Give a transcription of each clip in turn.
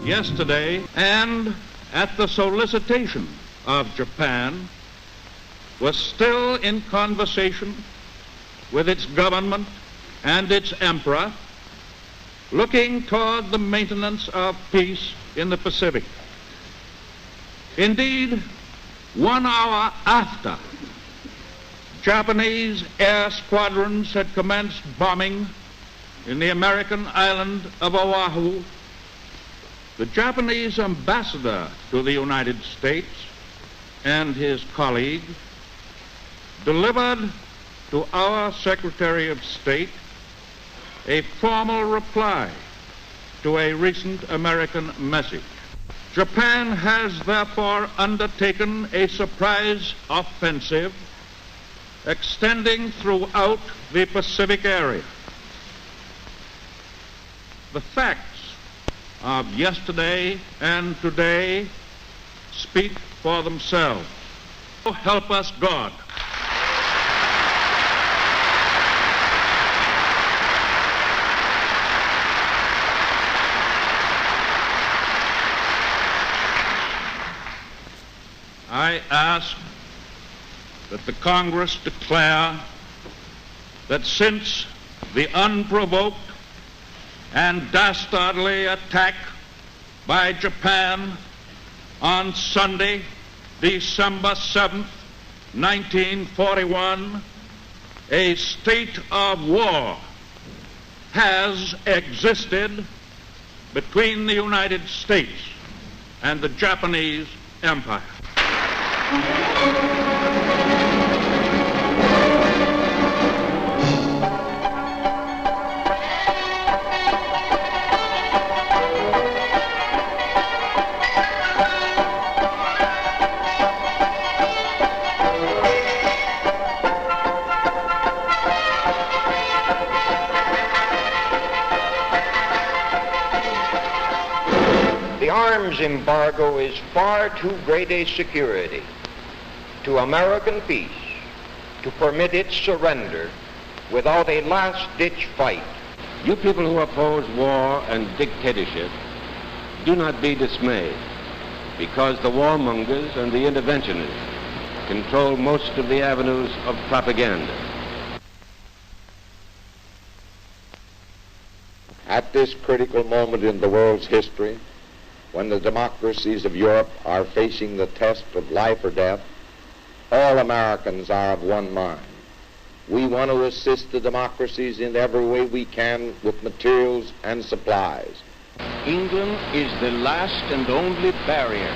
yesterday, and at the solicitation of Japan, was still in conversation with its government and its emperor, looking toward the maintenance of peace in the Pacific. Indeed, 1 hour after Japanese air squadrons had commenced bombing in the American island of Oahu, the Japanese ambassador to the United States and his colleague delivered to our Secretary of State a formal reply to a recent American message. Japan has therefore undertaken a surprise offensive extending throughout the Pacific area. The facts of yesterday and today speak for themselves. So help us God. I ask that the Congress declare that since the unprovoked and dastardly attack by Japan on Sunday, December 7th, 1941, a state of war has existed between the United States and the Japanese Empire. The arms embargo is far too great a security to American peace to permit its surrender without a last-ditch fight. You people who oppose war and dictatorship, do not be dismayed, because the warmongers and the interventionists control most of the avenues of propaganda. At this critical moment in the world's history, when the democracies of Europe are facing the test of life or death, all Americans are of one mind. We want to assist the democracies in every way we can with materials and supplies. England is the last and only barrier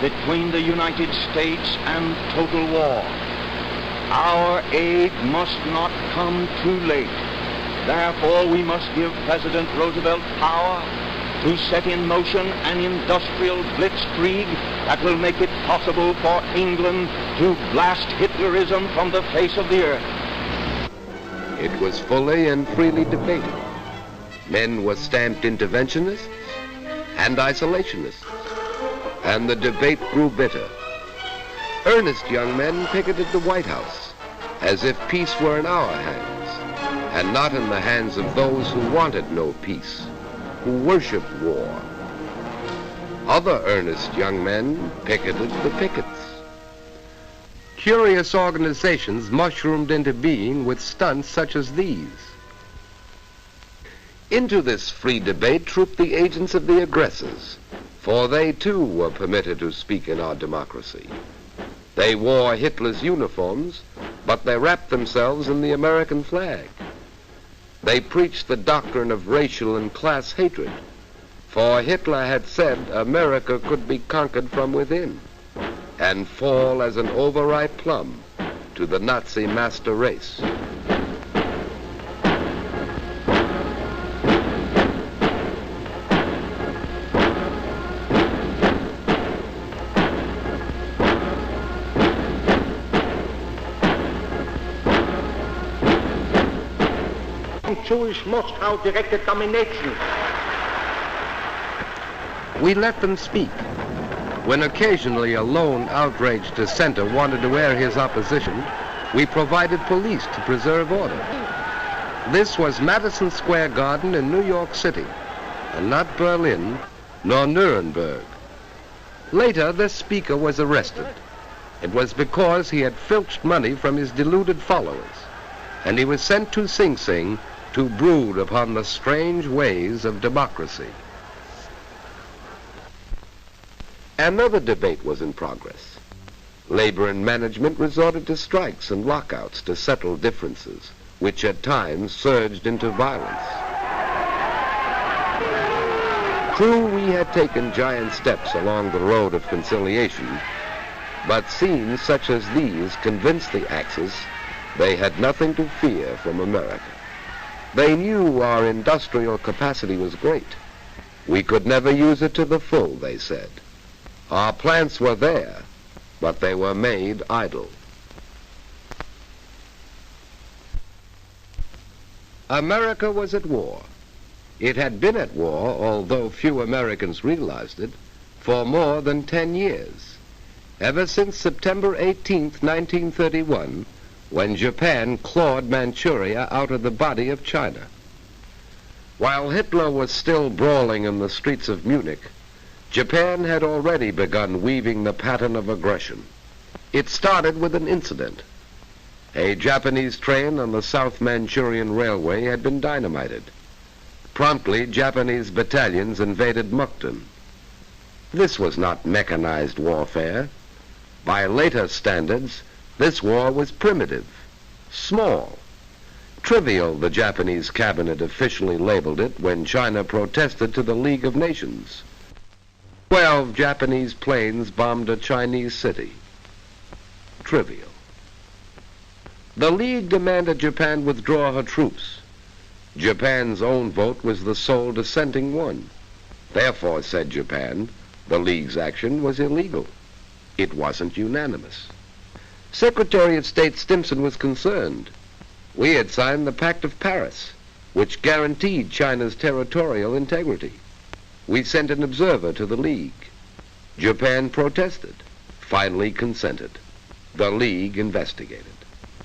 between the United States and total war. Our aid must not come too late. Therefore, we must give President Roosevelt power to set in motion an industrial blitzkrieg that will make it possible for England to blast Hitlerism from the face of the earth. It was fully and freely debated. Men were stamped interventionists and isolationists, and the debate grew bitter. Earnest young men picketed the White House as if peace were in our hands and not in the hands of those who wanted no peace, who worshiped war. Other earnest young men picketed the pickets. Curious organizations mushroomed into being with stunts such as these. Into this free debate trooped the agents of the aggressors, for they too were permitted to speak in our democracy. They wore Hitler's uniforms, but they wrapped themselves in the American flag. They preached the doctrine of racial and class hatred, for Hitler had said America could be conquered from within and fall as an overripe plum to the Nazi master race. Jewish Moscow directed domination. We let them speak. When occasionally a lone outraged dissenter wanted to air his opposition, we provided police to preserve order. This was Madison Square Garden in New York City, and not Berlin, nor Nuremberg. Later, the speaker was arrested. It was because he had filched money from his deluded followers, and he was sent to Sing Sing to brood upon the strange ways of democracy. Another debate was in progress. Labor and management resorted to strikes and lockouts to settle differences, which at times surged into violence. True, we had taken giant steps along the road of conciliation, but scenes such as these convinced the Axis they had nothing to fear from America. They knew our industrial capacity was great. We could never use it to the full, they said. Our plants were there, but they were made idle. America was at war. It had been at war, although few Americans realized it, for more than 10 years. Ever since September 18th, 1931, when Japan clawed Manchuria out of the body of China. While Hitler was still brawling in the streets of Munich, Japan had already begun weaving the pattern of aggression. It started with an incident. A Japanese train on the South Manchurian Railway had been dynamited. Promptly, Japanese battalions invaded Mukden. This was not mechanized warfare. By later standards, this war was primitive, small, trivial, the Japanese cabinet officially labeled it when China protested to the League of Nations. 12 Japanese planes bombed a Chinese city. Trivial. The League demanded Japan withdraw her troops. Japan's own vote was the sole dissenting one. Therefore, said Japan, the League's action was illegal. It wasn't unanimous. Secretary of State Stimson was concerned. We had signed the Pact of Paris, which guaranteed China's territorial integrity. We sent an observer to the League. Japan protested, finally consented. The League investigated.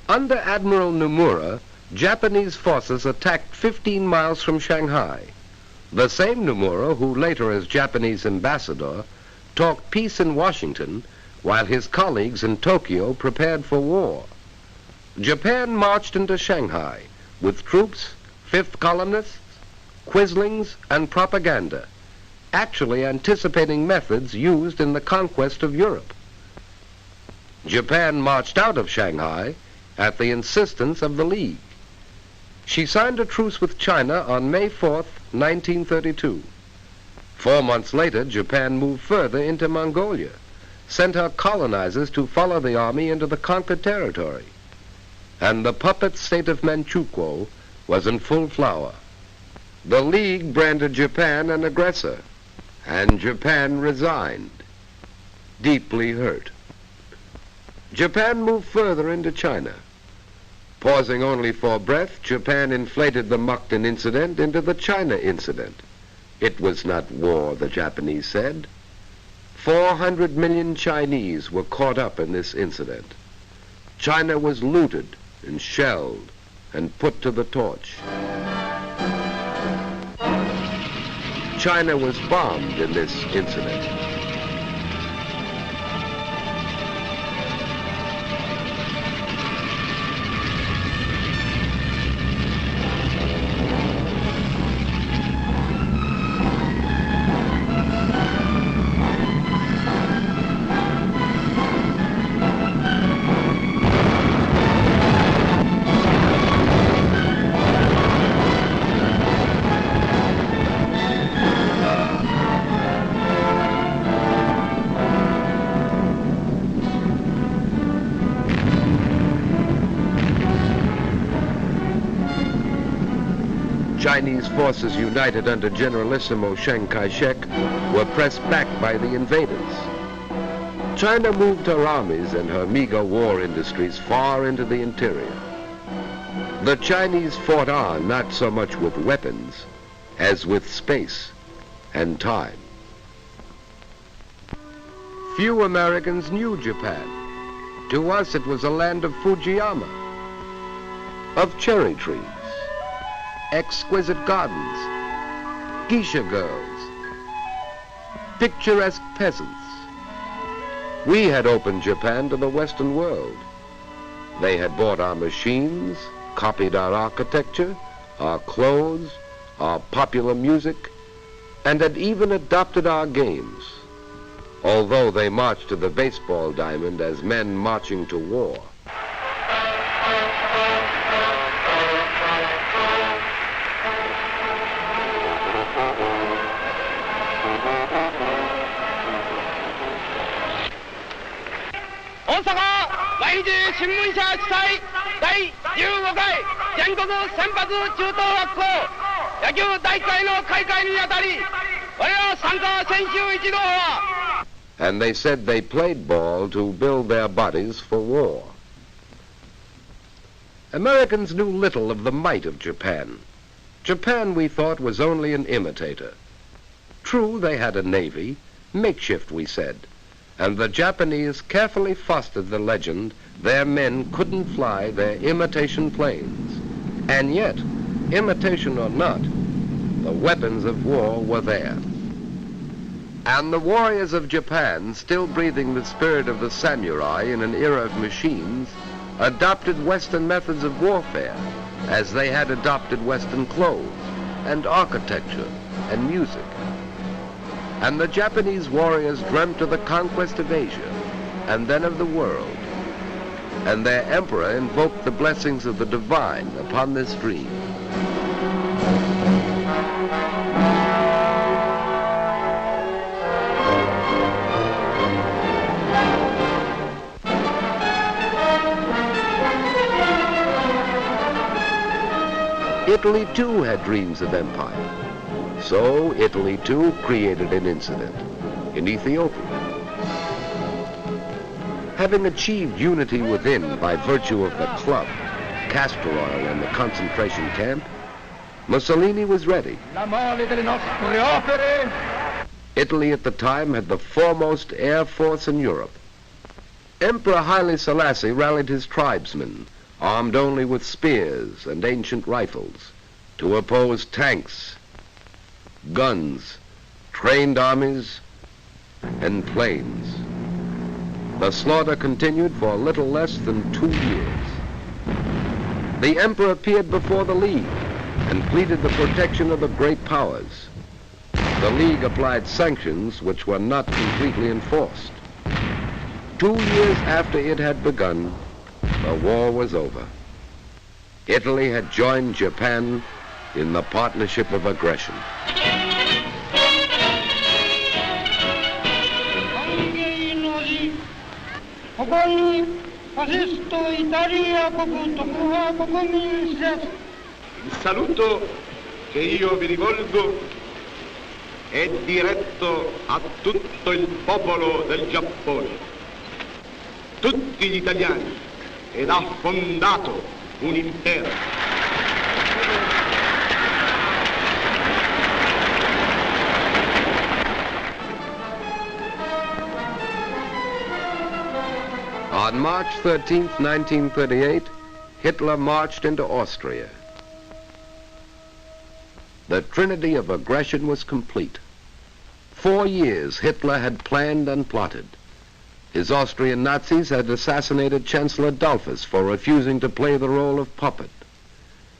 Under Admiral Nomura, Japanese forces attacked 15 miles from Shanghai. The same Nomura, who later as Japanese ambassador, talked peace in Washington, while his colleagues in Tokyo prepared for war. Japan marched into Shanghai with troops, fifth columnists, quislings, and propaganda, actually anticipating methods used in the conquest of Europe. Japan marched out of Shanghai at the insistence of the League. She signed a truce with China on May 4th, 1932. 4 months later, Japan moved further into Mongolia, sent her colonizers to follow the army into the conquered territory. And the puppet state of Manchukuo was in full flower. The League branded Japan an aggressor, and Japan resigned, deeply hurt. Japan moved further into China. Pausing only for breath, Japan inflated the Mukden incident into the China incident. It was not war, the Japanese said. 400 million Chinese were caught up in this incident. China was looted and shelled and put to the torch. China was bombed in this incident. Chinese forces united under Generalissimo Chiang Kai-shek were pressed back by the invaders. China moved her armies and her meager war industries far into the interior. The Chinese fought on not so much with weapons as with space and time. Few Americans knew Japan. To us it was a land of Fujiyama, of cherry trees, exquisite gardens, geisha girls, picturesque peasants. We had opened Japan to the Western world. They had bought our machines, copied our architecture, our clothes, our popular music, and had even adopted our games, although they marched to the baseball diamond as men marching to war. And they said they played ball to build their bodies for war. Americans knew little of the might of Japan. Japan, we thought, was only an imitator. True, they had a navy, makeshift, we said, and the Japanese carefully fostered the legend their men couldn't fly their imitation planes. And yet, imitation or not, the weapons of war were there. And the warriors of Japan, still breathing the spirit of the samurai in an era of machines, adopted Western methods of warfare as they had adopted Western clothes and architecture and music. And the Japanese warriors dreamt of the conquest of Asia and then of the world. And their emperor invoked the blessings of the divine upon this dream. Italy too had dreams of empire. So Italy too created an incident in Ethiopia. Having achieved unity within by virtue of the club, castor oil, and the concentration camp, Mussolini was ready. Italy at the time had the foremost air force in Europe. Emperor Haile Selassie rallied his tribesmen, armed only with spears and ancient rifles, to oppose tanks, guns, trained armies, and planes. The slaughter continued for a little less than 2 years. The emperor appeared before the League and pleaded the protection of the great powers. The League applied sanctions which were not completely enforced. 2 years after it had begun, the war was over. Italy had joined Japan in the partnership of aggression. Il saluto che io vi rivolgo è diretto a tutto il popolo del Giappone, tutti gli italiani, ed ha fondato un impero. On March 13, 1938, Hitler marched into Austria. The trinity of aggression was complete. 4 years Hitler had planned and plotted. His Austrian Nazis had assassinated Chancellor Adolf for refusing to play the role of puppet.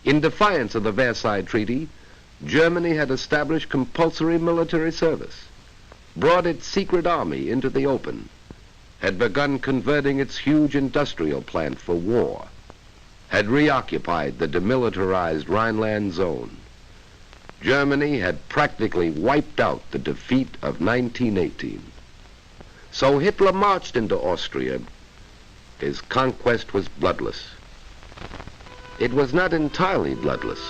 In defiance of the Versailles Treaty, Germany had established compulsory military service, brought its secret army into the open, had begun converting its huge industrial plant for war, had reoccupied the demilitarized Rhineland zone. Germany had practically wiped out the defeat of 1918. So Hitler marched into Austria. His conquest was bloodless. It was not entirely bloodless.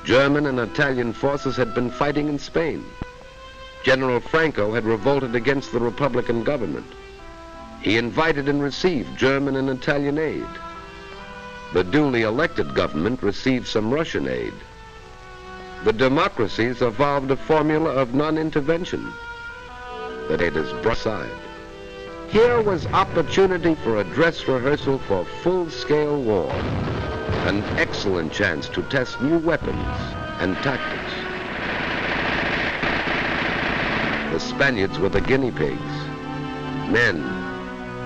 German and Italian forces had been fighting in Spain. General Franco had revolted against the Republican government. He invited and received German and Italian aid. The duly elected government received some Russian aid. The democracies evolved a formula of non-intervention that it is brought aside. Here was opportunity for a dress rehearsal for full-scale war, an excellent chance to test new weapons and tactics. The Spaniards were the guinea pigs. Men,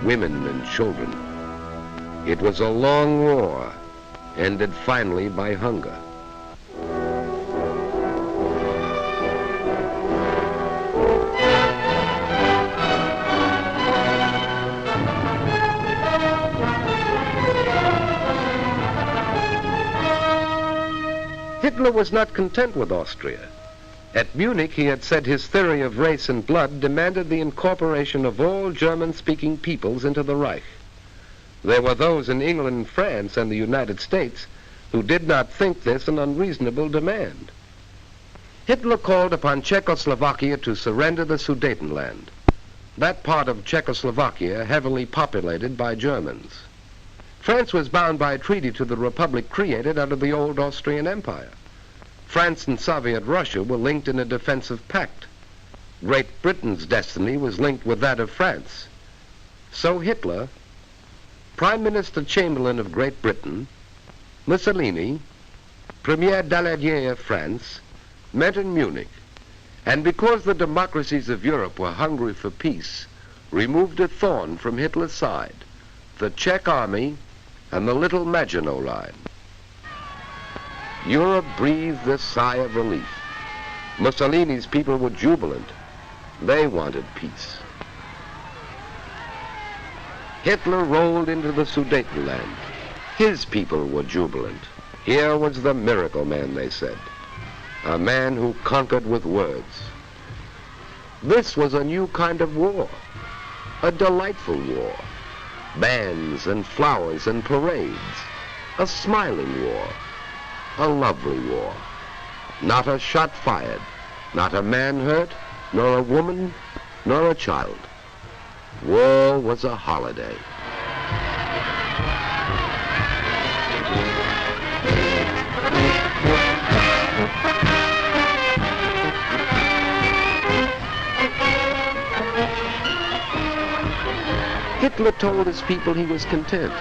women, and children. It was a long war, ended finally by hunger. Hitler was not content with Austria. At Munich, he had said his theory of race and blood demanded the incorporation of all German-speaking peoples into the Reich. There were those in England, France, and the United States who did not think this an unreasonable demand. Hitler called upon Czechoslovakia to surrender the Sudetenland, that part of Czechoslovakia heavily populated by Germans. France was bound by treaty to the republic created under the old Austrian Empire. France and Soviet Russia were linked in a defensive pact. Great Britain's destiny was linked with that of France. So Hitler, Prime Minister Chamberlain of Great Britain, Mussolini, Premier Daladier of France, met in Munich, and because the democracies of Europe were hungry for peace, removed a thorn from Hitler's side, the Czech army and the little Maginot Line. Europe breathed a sigh of relief. Mussolini's people were jubilant. They wanted peace. Hitler rolled into the Sudetenland. His people were jubilant. Here was the miracle man, they said. A man who conquered with words. This was a new kind of war. A delightful war. Bands and flowers and parades. A smiling war. A lovely war. Not a shot fired, not a man hurt, nor a woman, nor a child. War was a holiday. Hitler told his people he was content.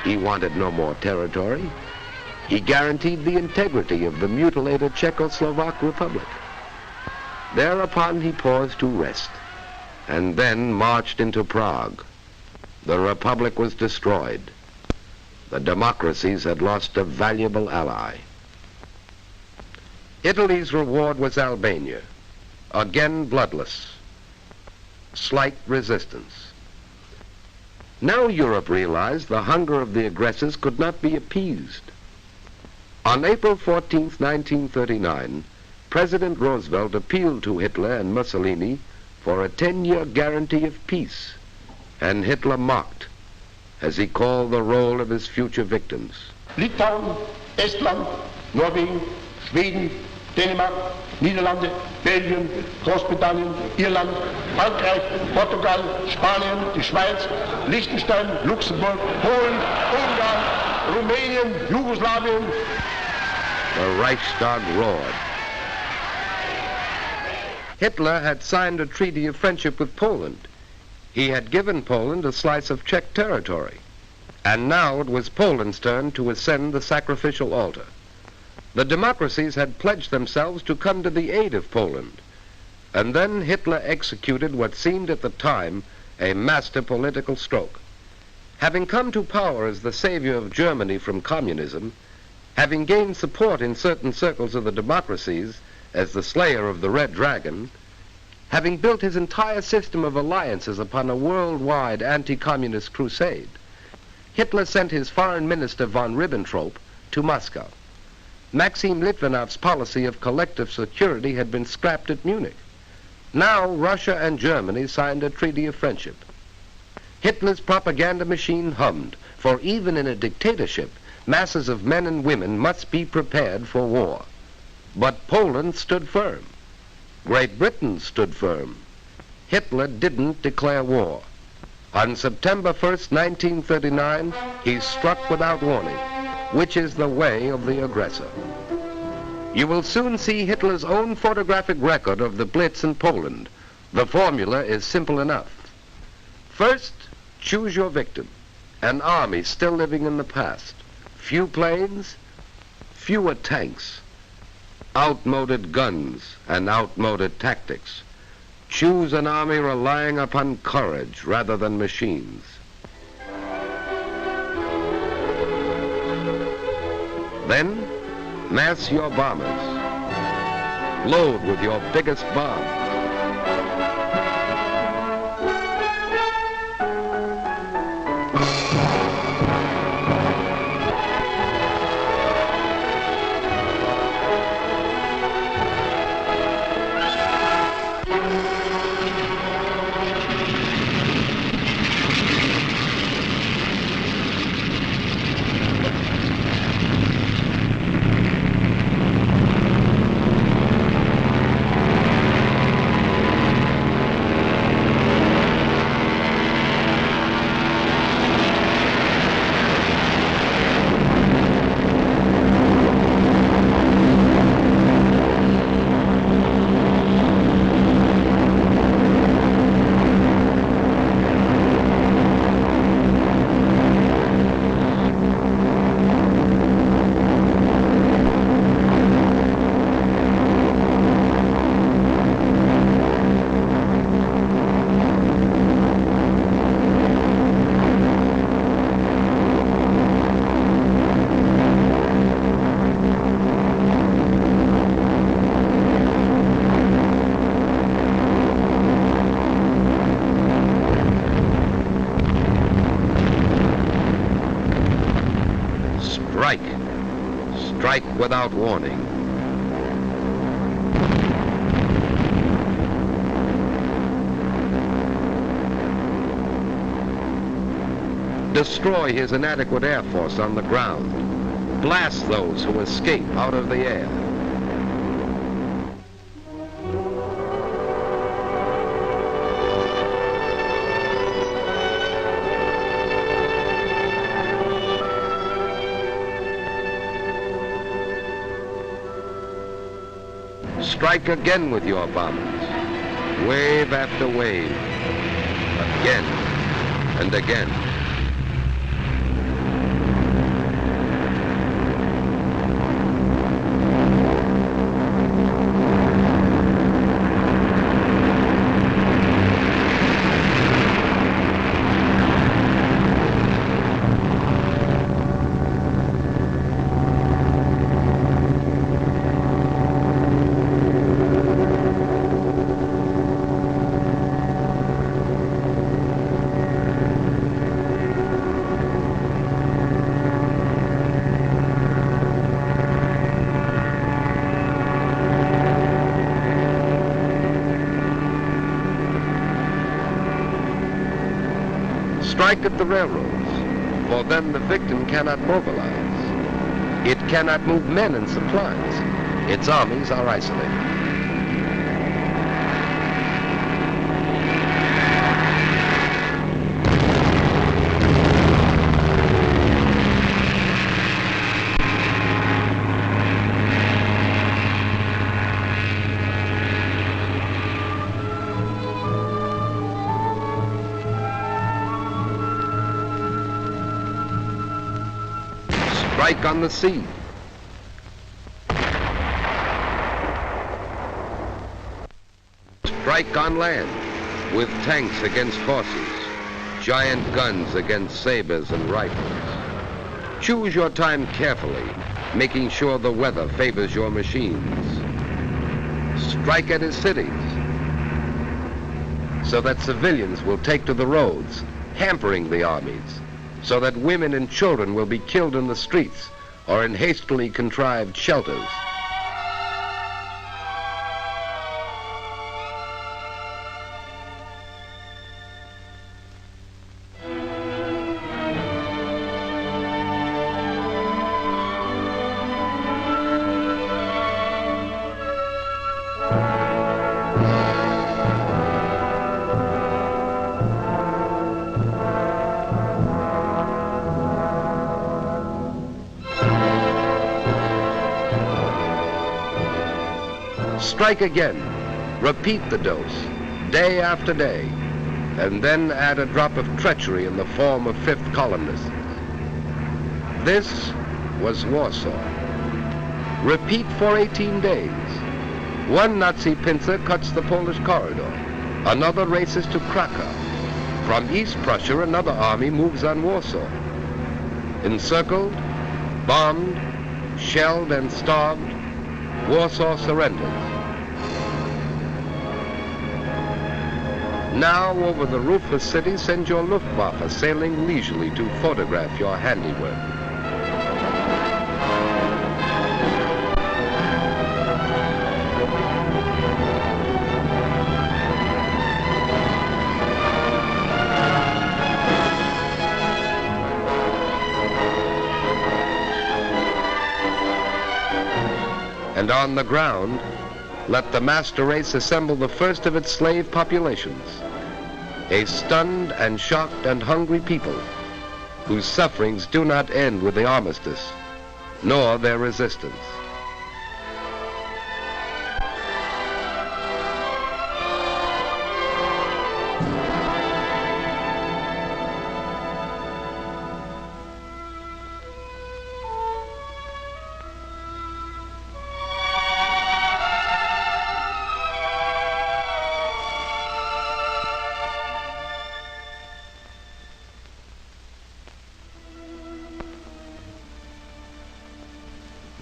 He wanted no more territory. He guaranteed the integrity of the mutilated Czechoslovak Republic. Thereupon he paused to rest, and then marched into Prague. The Republic was destroyed. The democracies had lost a valuable ally. Italy's reward was Albania, again bloodless. Slight resistance. Now Europe realized the hunger of the aggressors could not be appeased. On April 14, 1939, President Roosevelt appealed to Hitler and Mussolini for a 10-year guarantee of peace, and Hitler mocked as he called the roll of his future victims. Litauen, Estland, Norwegen, Schweden, Dänemark, Niederlande, Belgien, Großbritannien, Irland, Frankreich, Portugal, Spanien, die Schweiz, Liechtenstein, Luxemburg, Polen, Ungarn, Rumänien, Jugoslawien. The Reichstag roared. Hitler had signed a treaty of friendship with Poland. He had given Poland a slice of Czech territory. And now it was Poland's turn to ascend the sacrificial altar. The democracies had pledged themselves to come to the aid of Poland. And then Hitler executed what seemed at the time a master political stroke. Having come to power as the savior of Germany from communism, having gained support in certain circles of the democracies as the slayer of the Red Dragon, having built his entire system of alliances upon a worldwide anti-communist crusade, Hitler sent his foreign minister von Ribbentrop to Moscow. Maxim Litvinov's policy of collective security had been scrapped at Munich. Now Russia and Germany signed a treaty of friendship. Hitler's propaganda machine hummed, for even in a dictatorship, masses of men and women must be prepared for war. But Poland stood firm. Great Britain stood firm. Hitler didn't declare war. On September 1st, 1939, he struck without warning, which is the way of the aggressor. You will soon see Hitler's own photographic record of the Blitz in Poland. The formula is simple enough. First, choose your victim, an army still living in the past. Few planes, fewer tanks, outmoded guns and outmoded tactics. Choose an army relying upon courage rather than machines. Then, mass your bombers. Load with your biggest bombs. Strike without warning. Destroy his inadequate air force on the ground. Blast those who escape out of the air. Strike again with your bombers, wave after wave, again and again. Strike at the railroads, for then the victim cannot mobilize. It cannot move men and supplies. Its armies are isolated. Strike on the sea. Strike on land, with tanks against horses, giant guns against sabers and rifles. Choose your time carefully, making sure the weather favors your machines. Strike at his cities, so that civilians will take to the roads, hampering the armies, so that women and children will be killed in the streets or in hastily contrived shelters. Strike again, repeat the dose, day after day, and then add a drop of treachery in the form of fifth columnists. This was Warsaw. Repeat for 18 days. One Nazi pincer cuts the Polish corridor. Another races to Krakow. From East Prussia, another army moves on Warsaw. Encircled, bombed, shelled, and starved, Warsaw surrenders. Now, over the roofless city, send your Luftwaffe sailing leisurely to photograph your handiwork. And on the ground, let the master race assemble the first of its slave populations, a stunned and shocked and hungry people whose sufferings do not end with the armistice, nor their resistance.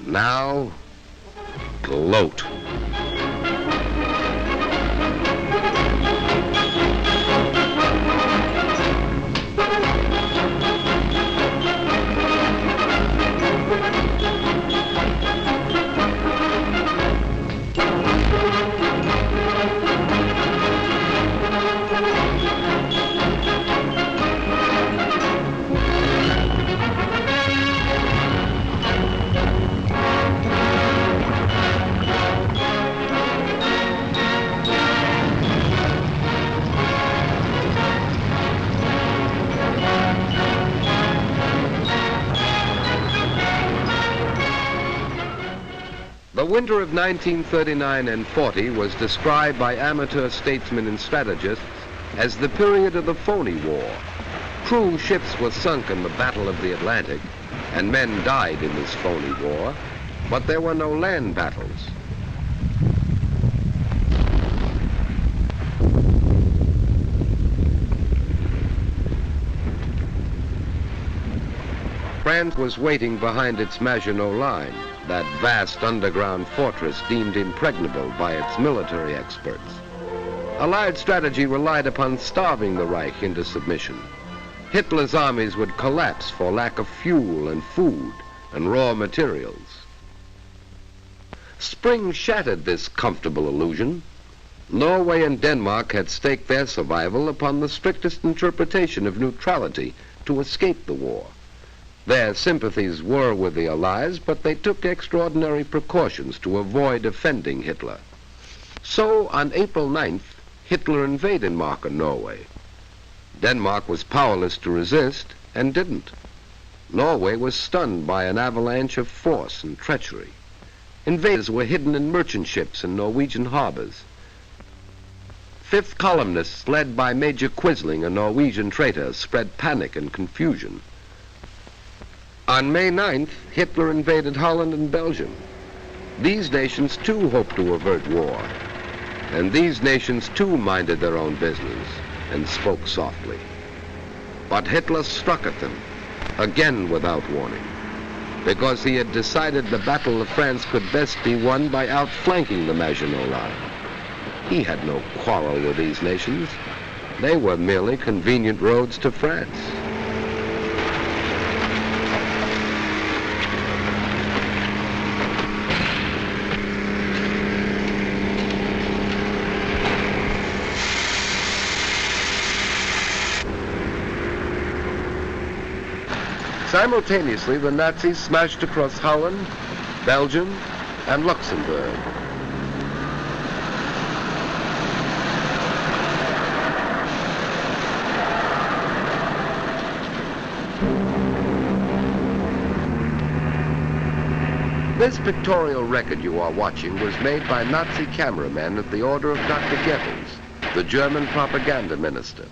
Now, gloat. The winter of 1939 and 40 was described by amateur statesmen and strategists as the period of the phony war. Crew ships were sunk in the Battle of the Atlantic, and men died in this phony war, but there were no land battles. France was waiting behind its Maginot Line, that vast underground fortress deemed impregnable by its military experts. Allied strategy relied upon starving the Reich into submission. Hitler's armies would collapse for lack of fuel and food and raw materials. Spring shattered this comfortable illusion. Norway and Denmark had staked their survival upon the strictest interpretation of neutrality to escape the war. Their sympathies were with the Allies, but they took extraordinary precautions to avoid offending Hitler. So, on April 9th, Hitler invaded Norway. Denmark was powerless to resist and didn't. Norway was stunned by an avalanche of force and treachery. Invaders were hidden in merchant ships in Norwegian harbors. Fifth columnists, led by Major Quisling, a Norwegian traitor, spread panic and confusion. On May 9th, Hitler invaded Holland and Belgium. These nations too hoped to avert war. And these nations too minded their own business and spoke softly. But Hitler struck at them, again without warning, because he had decided the Battle of France could best be won by outflanking the Maginot Line. He had no quarrel with these nations. They were merely convenient roads to France. Simultaneously, the Nazis smashed across Holland, Belgium, and Luxembourg. This pictorial record you are watching was made by Nazi cameramen at the order of Dr. Goebbels, the German propaganda minister.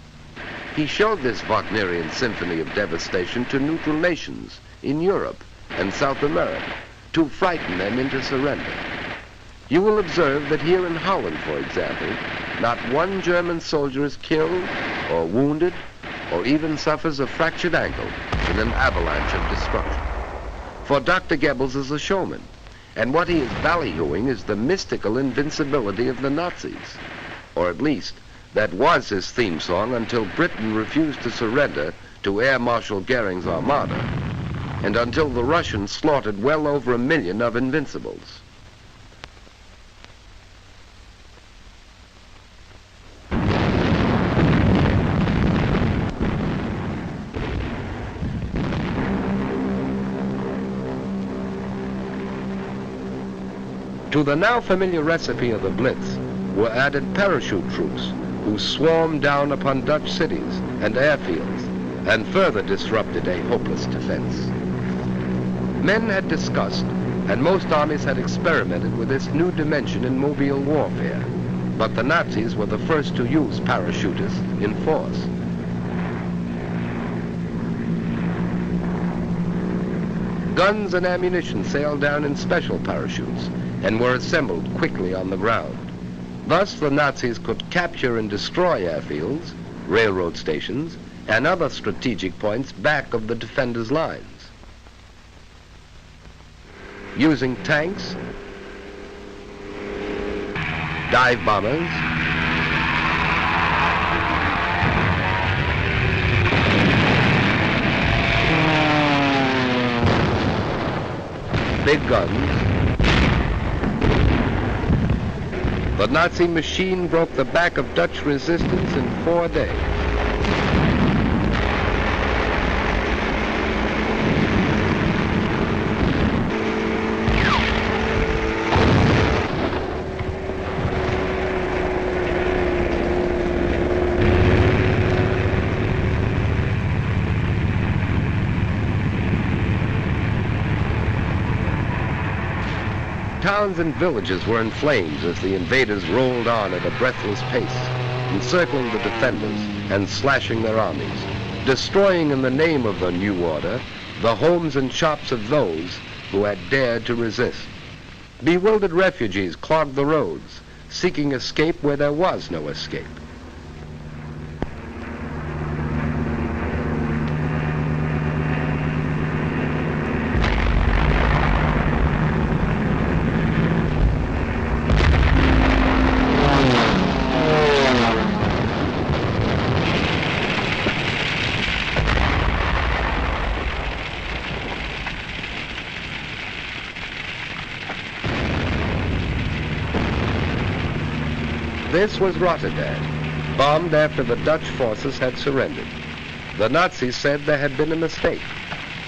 He showed this Wagnerian symphony of devastation to neutral nations in Europe and South America to frighten them into surrender. You will observe that here in Holland, for example, not one German soldier is killed or wounded or even suffers a fractured ankle in an avalanche of destruction. For Dr. Goebbels is a showman, and what he is ballyhooing is the mystical invincibility of the Nazis. Or at least, that was his theme song until Britain refused to surrender to Air Marshal Goering's armada, and until the Russians slaughtered well over 1 million of invincibles. To the now familiar recipe of the Blitz were added parachute troops who swarmed down upon Dutch cities and airfields and further disrupted a hopeless defense. Men had discussed, and most armies had experimented with this new dimension in mobile warfare, but the Nazis were the first to use parachutists in force. Guns and ammunition sailed down in special parachutes and were assembled quickly on the ground. Thus, the Nazis could capture and destroy airfields, railroad stations, and other strategic points back of the defenders' lines. Using tanks, dive bombers, big guns, the Nazi machine broke the back of Dutch resistance in 4 days. Towns and villages were in flames as the invaders rolled on at a breathless pace, encircling the defenders and slashing their armies, destroying in the name of the new order the homes and shops of those who had dared to resist. Bewildered refugees clogged the roads, seeking escape where there was no escape. This was Rotterdam, bombed after the Dutch forces had surrendered. The Nazis said there had been a mistake.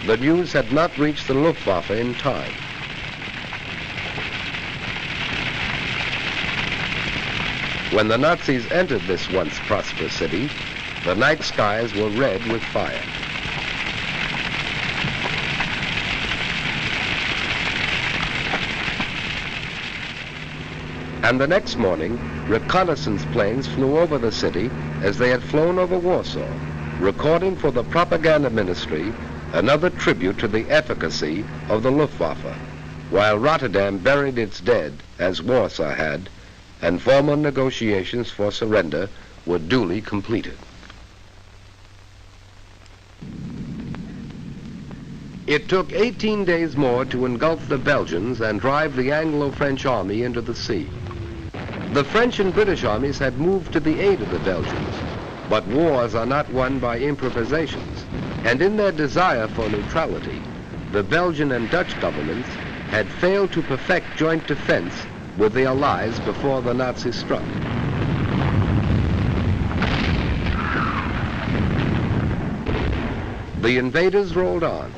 The news had not reached the Luftwaffe in time. When the Nazis entered this once prosperous city, the night skies were red with fire. And the next morning, reconnaissance planes flew over the city as they had flown over Warsaw, recording for the propaganda ministry another tribute to the efficacy of the Luftwaffe, while Rotterdam buried its dead, as Warsaw had, and formal negotiations for surrender were duly completed. It took 18 days more to engulf the Belgians and drive the Anglo-French army into the sea. The French and British armies had moved to the aid of the Belgians, but wars are not won by improvisations, and in their desire for neutrality, the Belgian and Dutch governments had failed to perfect joint defense with the Allies before the Nazis struck. The invaders rolled on.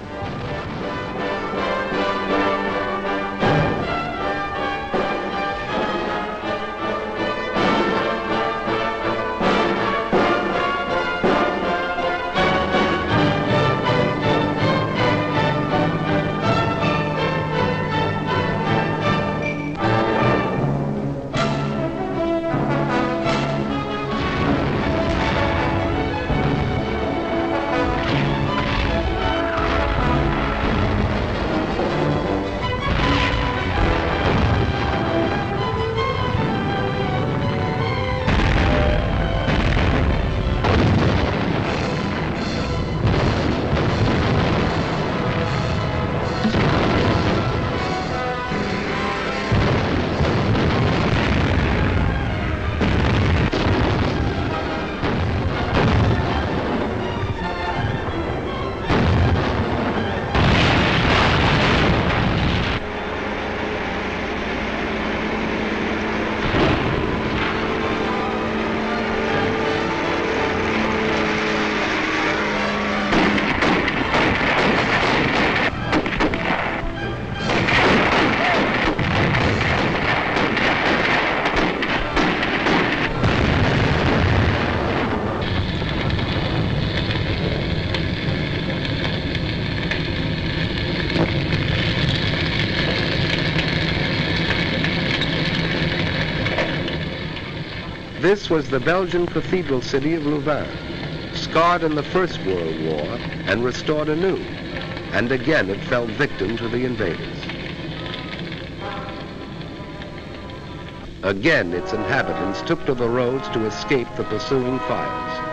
This was the Belgian cathedral city of Louvain, scarred in the First World War and restored anew, and again it fell victim to the invaders. Again its inhabitants took to the roads to escape the pursuing fires.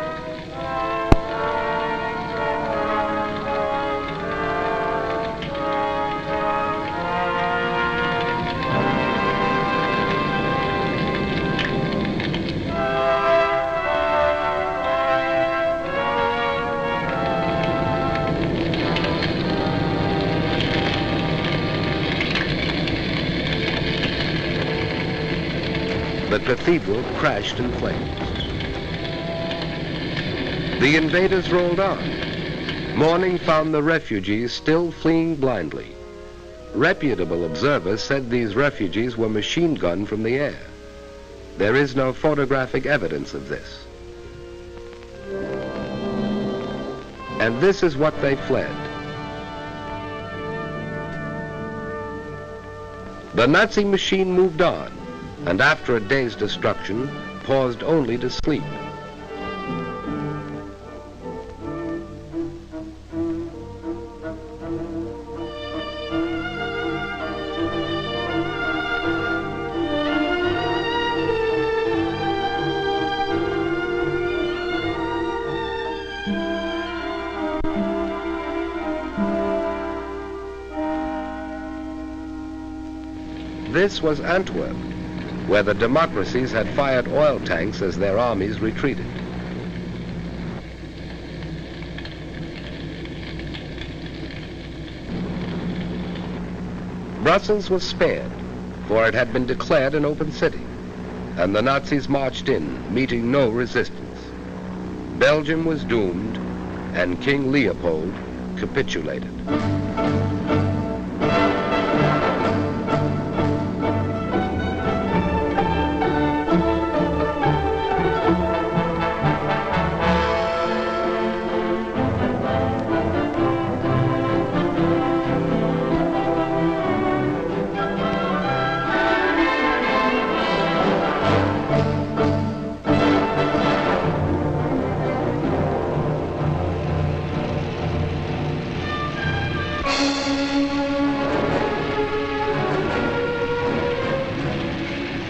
The cathedral crashed in flames. The invaders rolled on. Morning found the refugees still fleeing blindly. Reputable observers said these refugees were machine gunned from the air. There is no photographic evidence of this. And this is what they fled. The Nazi machine moved on, and after a day's destruction, paused only to sleep. This was Antwerp, where the democracies had fired oil tanks as their armies retreated. Brussels was spared, for it had been declared an open city, and the Nazis marched in, meeting no resistance. Belgium was doomed, and King Leopold capitulated.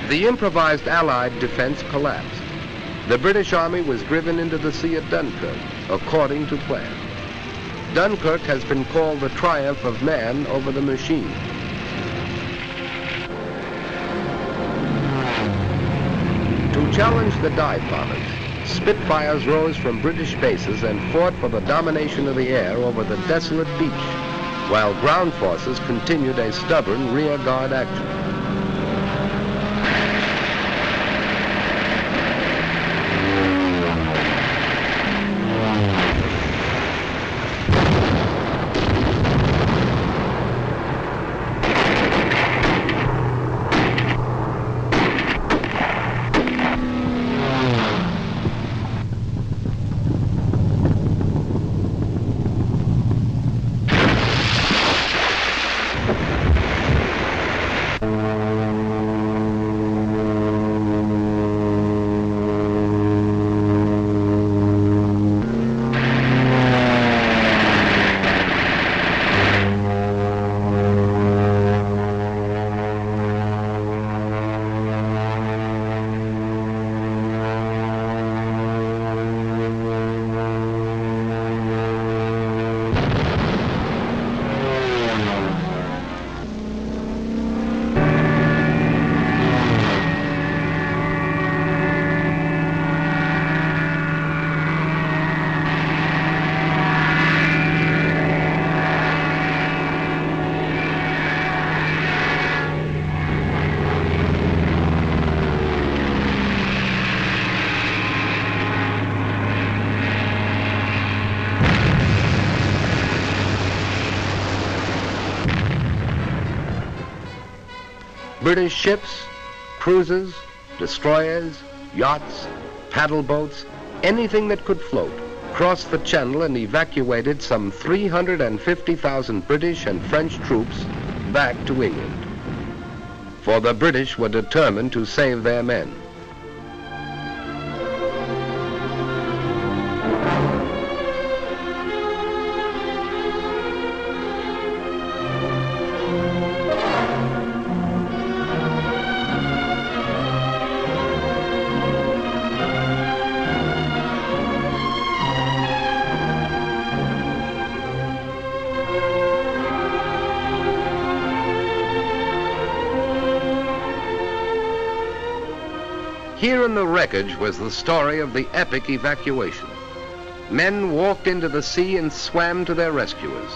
The improvised Allied defense collapsed. The British Army was driven into the sea at Dunkirk, according to plan. Dunkirk has been called the triumph of man over the machine. To challenge the dive bombers, Spitfires rose from British bases and fought for the domination of the air over the desolate beach, while ground forces continued a stubborn rear guard action. British ships, cruisers, destroyers, yachts, paddle boats, anything that could float, crossed the channel and evacuated some 350,000 British and French troops back to England. For the British were determined to save their men. Here in the wreckage was the story of the epic evacuation. Men walked into the sea and swam to their rescuers.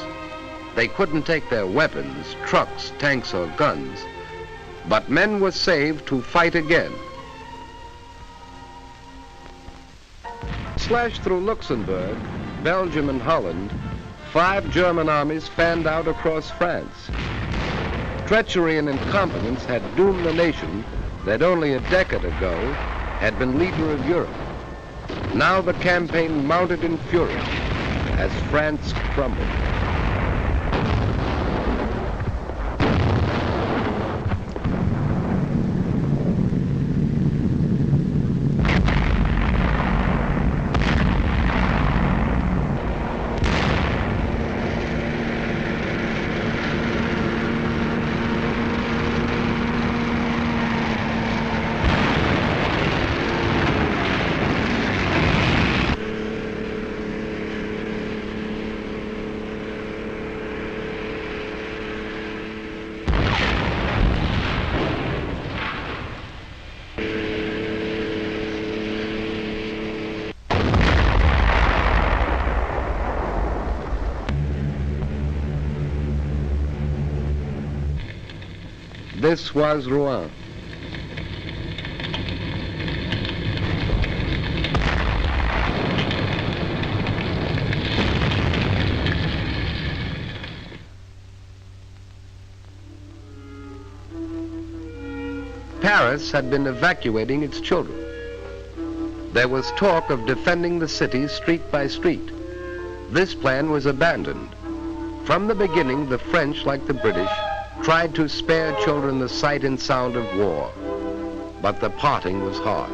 They couldn't take their weapons, trucks, tanks, or guns, but men were saved to fight again. Slashed through Luxembourg, Belgium, and Holland, 5 German armies fanned out across France. Treachery and incompetence had doomed the nation that only a decade ago had been leader of Europe. Now the campaign mounted in fury as France crumbled. This was Rouen. Paris had been evacuating its children. There was talk of defending the city street by street. This plan was abandoned. From the beginning, the French, like the British, tried to spare children the sight and sound of war, but the parting was hard.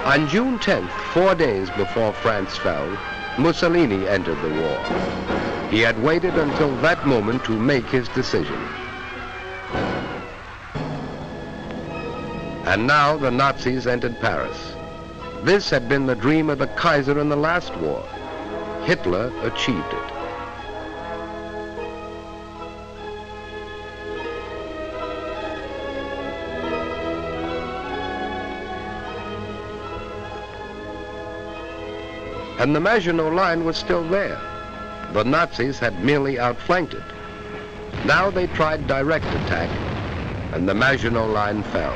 On June 10th, 4 days before France fell, Mussolini entered the war. He had waited until that moment to make his decision. And now the Nazis entered Paris. This had been the dream of the Kaiser in the last war. Hitler achieved it. And the Maginot Line was still there. The Nazis had merely outflanked it. Now they tried direct attack, and the Maginot Line fell.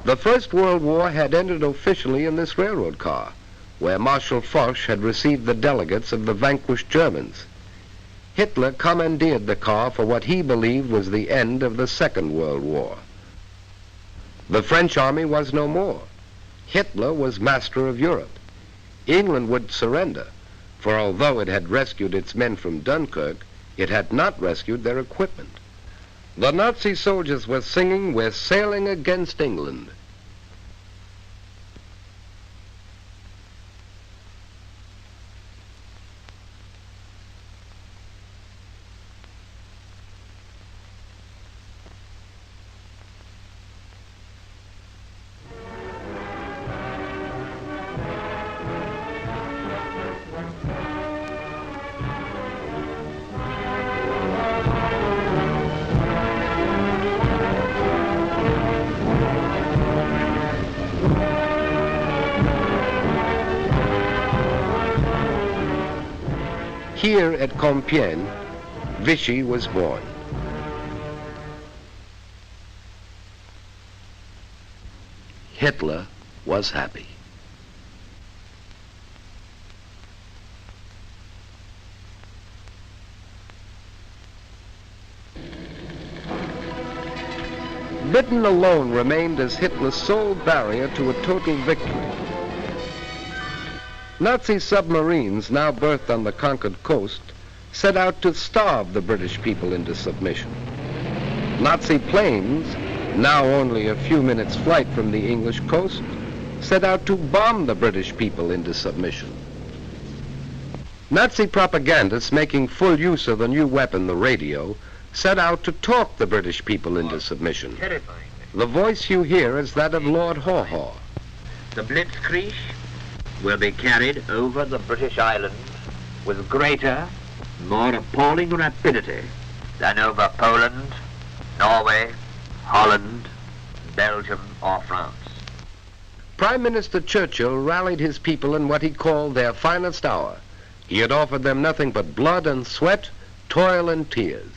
The First World War had ended officially in this railroad car, where Marshal Foch had received the delegates of the vanquished Germans. Hitler commandeered the car for what he believed was the end of the Second World War. The French army was no more. Hitler was master of Europe. England would surrender, for although it had rescued its men from Dunkirk, it had not rescued their equipment. The Nazi soldiers were singing, "We're sailing against England." here at Compiègne, Vichy was born. Hitler was happy. Britain alone remained as Hitler's sole barrier to a total victory. Nazi submarines, now berthed on the conquered coast, set out to starve the British people into submission. Nazi planes, now only a few minutes' flight from the English coast, set out to bomb the British people into submission. Nazi propagandists, making full use of the new weapon, the radio, set out to talk the British people into submission. Terrifying. The voice you hear is that of Lord Haw-Haw. The Blitzkrieg will be carried over the British Islands with greater, more appalling rapidity than over Poland, Norway, Holland, Belgium, or France. Prime Minister Churchill rallied his people in what he called their finest hour. He had offered them nothing but blood and sweat, toil and tears.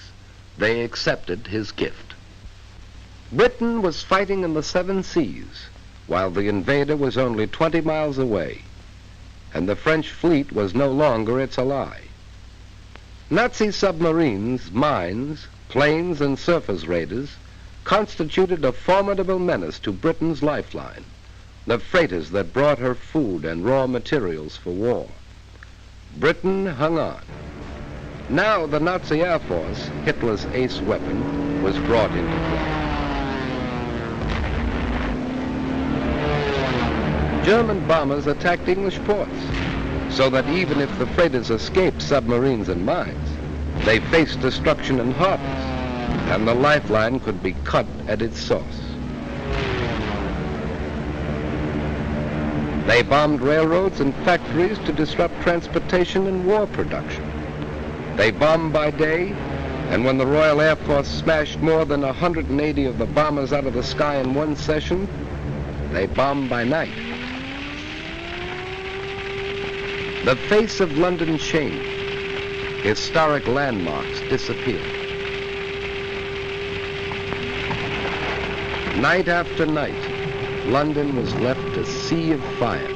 They accepted his gift. Britain was fighting in the 7 seas, while the invader was only 20 miles away, and the French fleet was no longer its ally. Nazi submarines, mines, planes, and surface raiders constituted a formidable menace to Britain's lifeline, the freighters that brought her food and raw materials for war. Britain hung on. Now the Nazi Air Force, Hitler's ace weapon, was brought into play. German bombers attacked English ports, so that even if the freighters escaped submarines and mines, they faced destruction in harbors, and the lifeline could be cut at its source. They bombed railroads and factories to disrupt transportation and war production. They bombed by day, and when the Royal Air Force smashed more than 180 of the bombers out of the sky in one session, they bombed by night. The face of London changed. Historic landmarks disappeared. Night after night, London was left a sea of fire.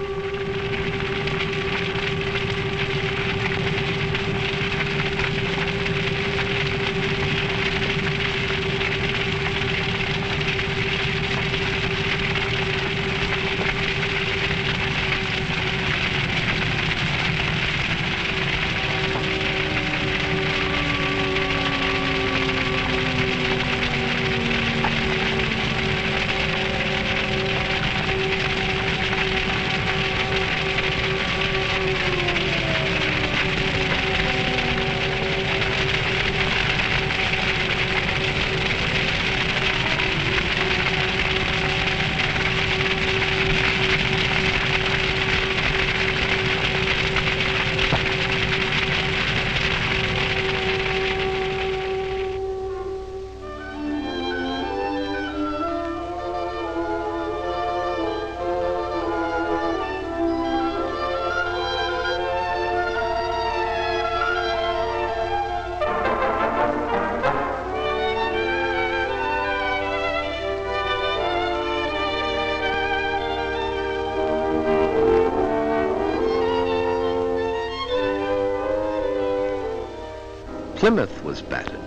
Plymouth was battered.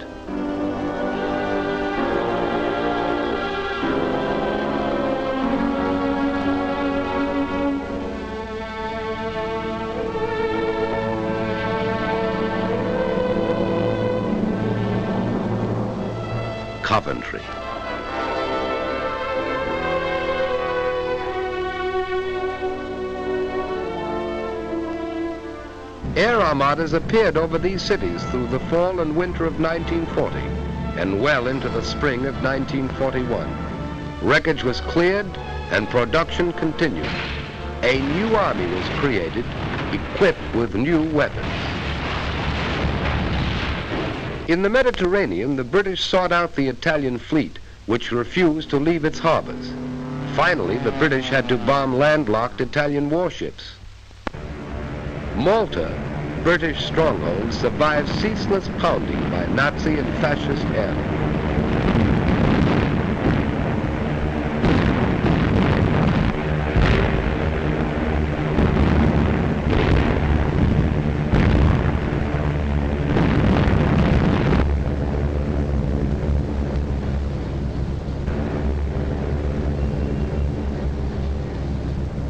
Coventry. Air armadas appeared over these cities through the fall and winter of 1940 and well into the spring of 1941. Wreckage was cleared and production continued. A new army was created, equipped with new weapons. In the Mediterranean, the British sought out the Italian fleet, which refused to leave its harbors. Finally, the British had to bomb landlocked Italian warships. Malta, British strongholds survived ceaseless pounding by Nazi and fascist airmen.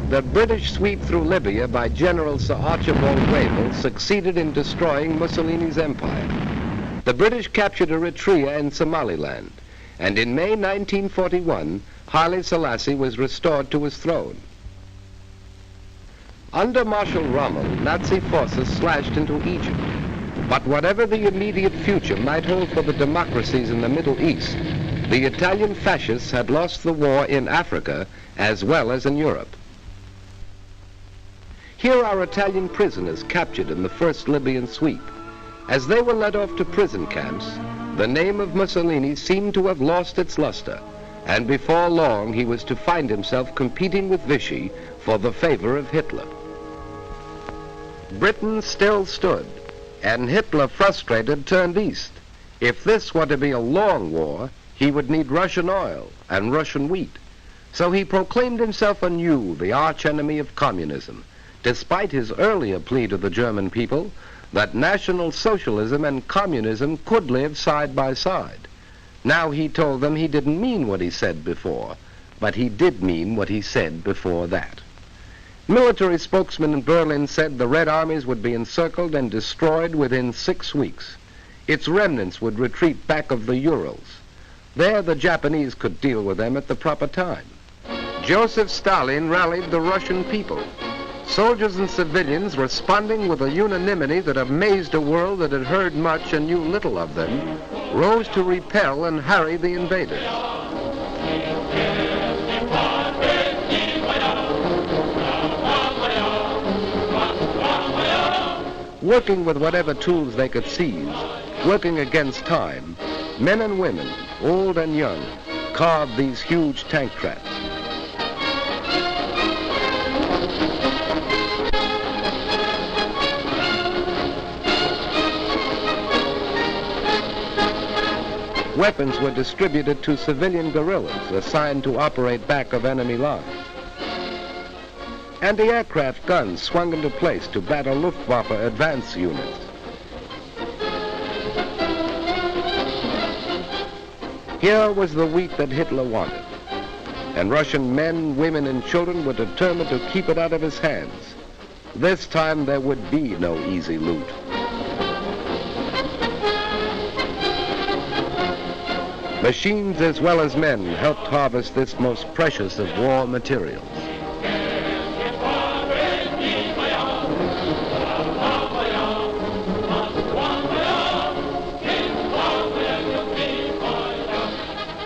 The British sweep through Libya by General Sir Archibald Wendell succeeded in destroying Mussolini's empire. The British captured Eritrea and Somaliland, and in May 1941, Haile Selassie was restored to his throne. Under Marshal Rommel, Nazi forces slashed into Egypt. But whatever the immediate future might hold for the democracies in the Middle East, the Italian fascists had lost the war in Africa as well as in Europe. Here are Italian prisoners captured in the first Libyan sweep. As they were led off to prison camps, the name of Mussolini seemed to have lost its luster, and before long he was to find himself competing with Vichy for the favor of Hitler. Britain still stood, and Hitler, frustrated, turned east. If this were to be a long war, he would need Russian oil and Russian wheat. So he proclaimed himself anew the archenemy of communism, despite his earlier plea to the German people that National Socialism and communism could live side by side. Now he told them he didn't mean what he said before, but he did mean what he said before that. Military spokesmen in Berlin said the Red Armies would be encircled and destroyed within 6 weeks. Its remnants would retreat back of the Urals. There the Japanese could deal with them at the proper time. Joseph Stalin rallied the Russian people. Soldiers and civilians, responding with a unanimity that amazed a world that had heard much and knew little of them, rose to repel and harry the invaders. Working with whatever tools they could seize, working against time, men and women, old and young, carved these huge tank traps. Weapons were distributed to civilian guerrillas assigned to operate back of enemy lines. Anti-aircraft guns swung into place to battle Luftwaffe advance units. Here was the wheat that Hitler wanted, and Russian men, women, and children were determined to keep it out of his hands. This time there would be no easy loot. Machines as well as men helped harvest this most precious of war materials.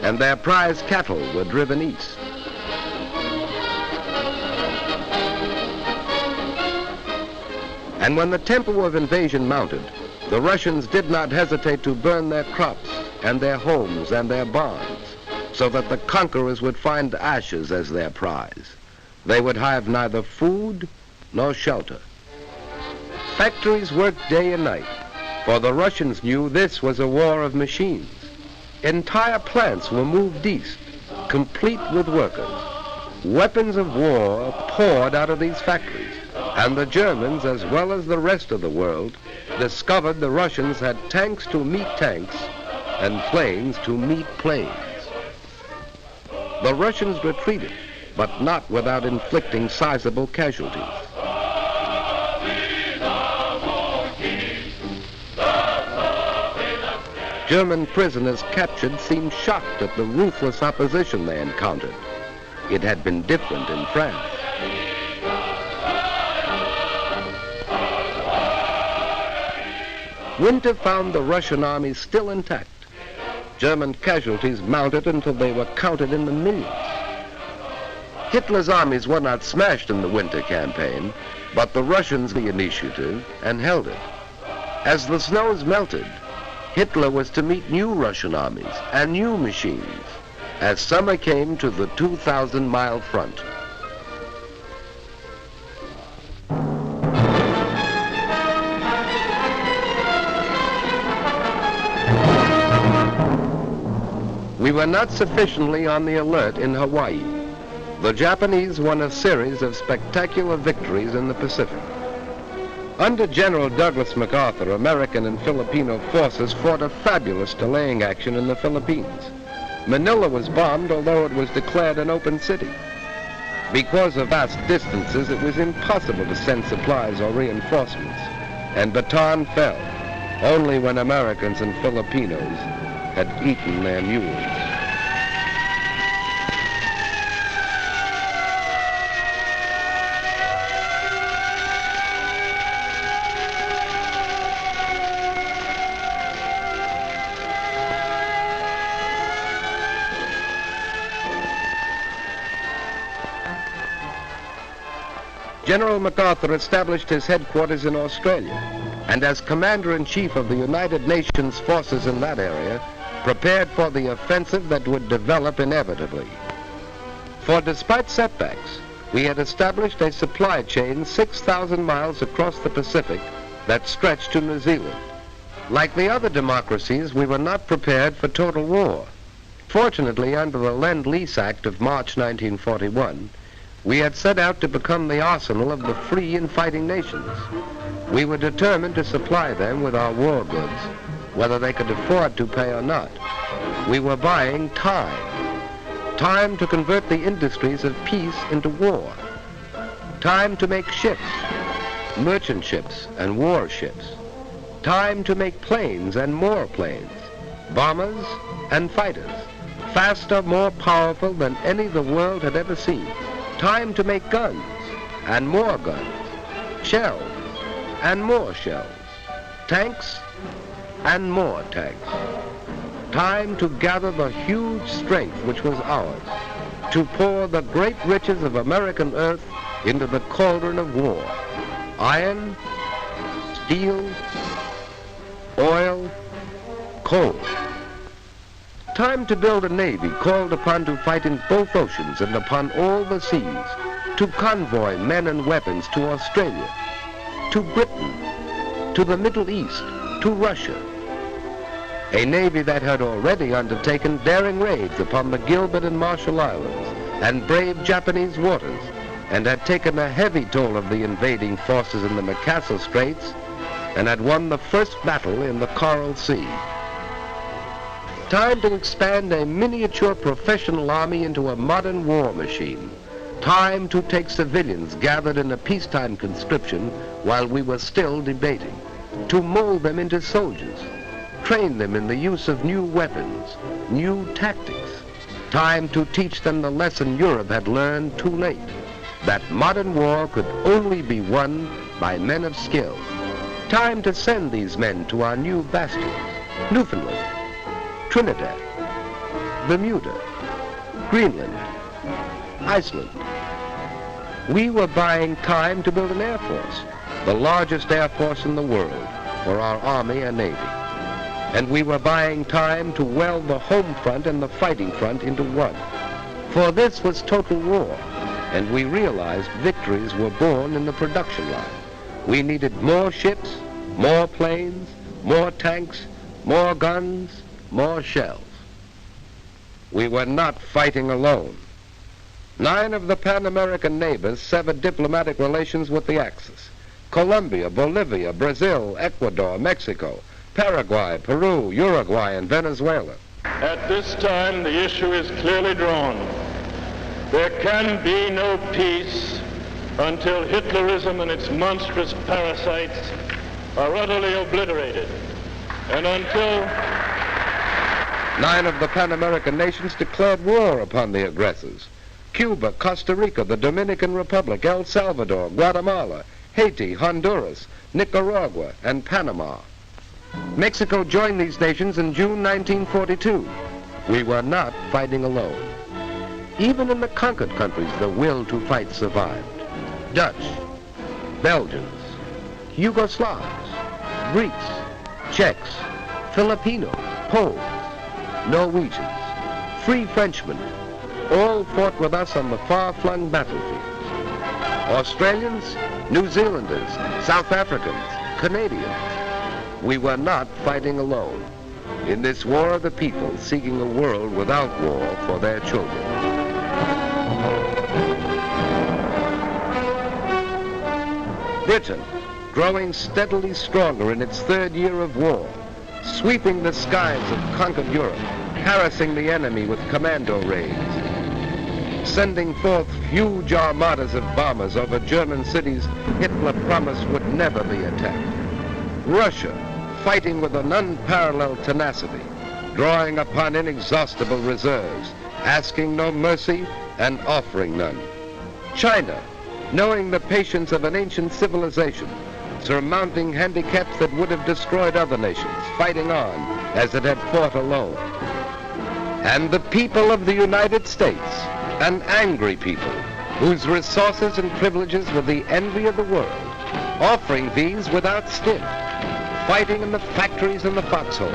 And their prize cattle were driven east. And when the tempo of invasion mounted, the Russians did not hesitate to burn their crops and their homes and their barns, so that the conquerors would find ashes as their prize. They would have neither food nor shelter. Factories worked day and night, for the Russians knew this was a war of machines. Entire plants were moved east, complete with workers. Weapons of war poured out of these factories, and the Germans, as well as the rest of the world, discovered the Russians had tanks to meet tanks and planes to meet planes. The Russians retreated, but not without inflicting sizable casualties. German prisoners captured seemed shocked at the ruthless opposition they encountered. It had been different in France. Winter found the Russian army still intact. German casualties mounted until they were counted in the millions. Hitler's armies were not smashed in the winter campaign, but the Russians took the initiative and held it. As the snows melted, Hitler was to meet new Russian armies and new machines as summer came to the 2,000-mile front. We were not sufficiently on the alert in Hawaii. The Japanese won a series of spectacular victories in the Pacific. Under General Douglas MacArthur, American and Filipino forces fought a fabulous delaying action in the Philippines. Manila was bombed, although it was declared an open city. Because of vast distances, it was impossible to send supplies or reinforcements, and Bataan fell only when Americans and Filipinos had eaten their mules. General MacArthur established his headquarters in Australia, and as Commander-in-Chief of the United Nations forces in that area, prepared for the offensive that would develop inevitably. For despite setbacks, we had established a supply chain 6,000 miles across the Pacific that stretched to New Zealand. Like the other democracies, we were not prepared for total war. Fortunately, under the Lend-lease Act of March 1941, we had set out to become the arsenal of the free and fighting nations. We were determined to supply them with our war goods, whether they could afford to pay or not. We were buying time. Time to convert the industries of peace into war. Time to make ships, merchant ships and warships. Time to make planes and more planes, bombers and fighters, faster, more powerful than any the world had ever seen. Time to make guns and more guns, shells and more shells, tanks and more tanks. Time to gather the huge strength which was ours, to pour the great riches of American earth into the cauldron of war. Iron, steel, oil, coal. Time to build a navy called upon to fight in both oceans and upon all the seas, to convoy men and weapons to Australia, to Britain, to the Middle East, to Russia. A navy that had already undertaken daring raids upon the Gilbert and Marshall Islands and braved Japanese waters, and had taken a heavy toll of the invading forces in the MacArthur Straits, and had won the first battle in the Coral Sea. Time to expand a miniature professional army into a modern war machine. Time to take civilians gathered in a peacetime conscription while we were still debating, to mold them into soldiers, train them in the use of new weapons, new tactics. Time to teach them the lesson Europe had learned too late, that modern war could only be won by men of skill. Time to send these men to our new bastions, Newfoundland, Trinidad, Bermuda, Greenland, Iceland. We were buying time to build an air force, the largest air force in the world, for our Army and Navy. And we were buying time to weld the home front and the fighting front into one. For this was total war, and we realized victories were born in the production line. We needed more ships, more planes, more tanks, more guns, more shells. We were not fighting alone. 9 of the Pan-American neighbors severed diplomatic relations with the Axis. Colombia, Bolivia, Brazil, Ecuador, Mexico, Paraguay, Peru, Uruguay, and Venezuela. At this time, the issue is clearly drawn. There can be no peace until Hitlerism and its monstrous parasites are utterly obliterated, and until 9 of the Pan-American nations declared war upon the aggressors. Cuba, Costa Rica, the Dominican Republic, El Salvador, Guatemala, Haiti, Honduras, Nicaragua, and Panama. Mexico joined these nations in June 1942. We were not fighting alone. Even in the conquered countries, the will to fight survived. Dutch, Belgians, Yugoslavs, Greeks, Czechs, Filipinos, Poles, Norwegians, free Frenchmen, all fought with us on the far-flung battlefields. Australians, New Zealanders, South Africans, Canadians. We were not fighting alone. in this war of the people seeking a world without war for their children. Britain, growing steadily stronger in its third year of war, sweeping the skies of conquered Europe, harassing the enemy with commando raids, sending forth huge armadas of bombers over German cities Hitler promised would never be attacked. Russia, fighting with an unparalleled tenacity, drawing upon inexhaustible reserves, asking no mercy and offering none. China, knowing the patience of an ancient civilization, surmounting handicaps that would have destroyed other nations, fighting on as it had fought alone. And the people of the United States, an angry people, whose resources and privileges were the envy of the world, offering these without stint, fighting in the factories and the foxholes,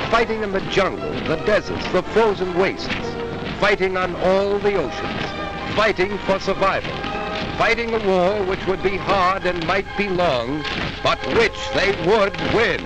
fighting in the jungle, the deserts, the frozen wastes, fighting on all the oceans, fighting for survival, fighting a war which would be hard and might be long, but which they would win.